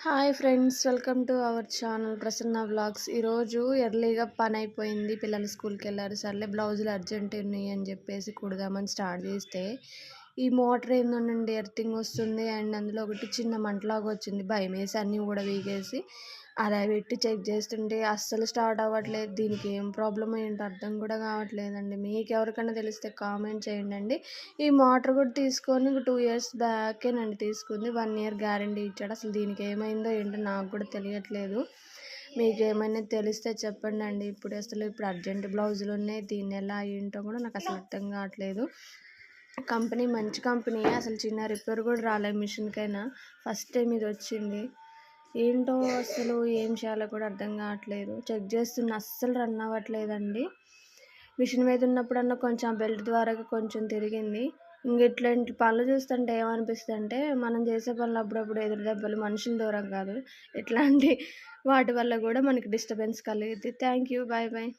Hi friends, welcome to our channel Prasanna vlogs. ఈరోజు ఎర్లీగా పని అయిపోయింది. పిల్లలు స్కూల్కి వెళ్ళారు. సర్లే బ్లౌజులు అర్జెంట్ ఉన్నాయి అని చెప్పేసి కుడదామని స్టార్ట్ చేస్తే ఈ మోటార్ ఏందోనండి ఎర్తింగ్ వస్తుంది. అండ్ అందులో ఒకటి చిన్న మంటలాగా వచ్చింది. భయం వేసి అన్నీ కూడా వీగేసి అలా పెట్టి చెక్ చేస్తుంటే అస్సలు స్టార్ట్ అవ్వట్లేదు. దీనికి ఏం ప్రాబ్లమ్ ఏంటో అర్థం కూడా కావట్లేదండి. మీకు ఎవరికైనా తెలిస్తే కామెంట్ చేయండి. ఈ మోటార్ కూడా తీసుకొని 2 ఇయర్స్ బ్యాకేనండి తీసుకుంది. 1 ఇయర్ గ్యారంటీ ఇచ్చాడు. అసలు దీనికి ఏమైందో ఏంటో నాకు కూడా తెలియట్లేదు. మీకు ఏమైనా తెలిస్తే చెప్పండి. ఇప్పుడు అర్జెంట్ బ్లౌజులు ఉన్నాయి. దీన్ని ఎలా ఏంటో కూడా నాకు అసలు అర్థం కావట్లేదు. కంపెనీ మంచి కంపెనీ, అసలు చిన్న రిపేర్ కూడా రాలేదు మిషన్కైనా. ఫస్ట్ టైం ఇది వచ్చింది. ఏంటో అసలు ఏం చేయాలో కూడా అర్థం కావట్లేదు. చెక్ చేస్తున్న అస్సలు రన్ అవ్వట్లేదండి. మిషన్ మీద ఉన్నప్పుడన్నా కొంచెం బెల్ట్ ద్వారా కొంచెం తిరిగింది. ఇట్లాంటి పనులు చూస్తుంటే ఏమనిపిస్తుంది అంటే, మనం చేసే పనులు అప్పుడప్పుడు ఎదురు దెబ్బలు మనుషుల దూరం కాదు, ఇట్లాంటి వాటి వల్ల కూడా మనకి డిస్టర్బెన్స్ కలిగిద్ది. Thank you. Bye bye.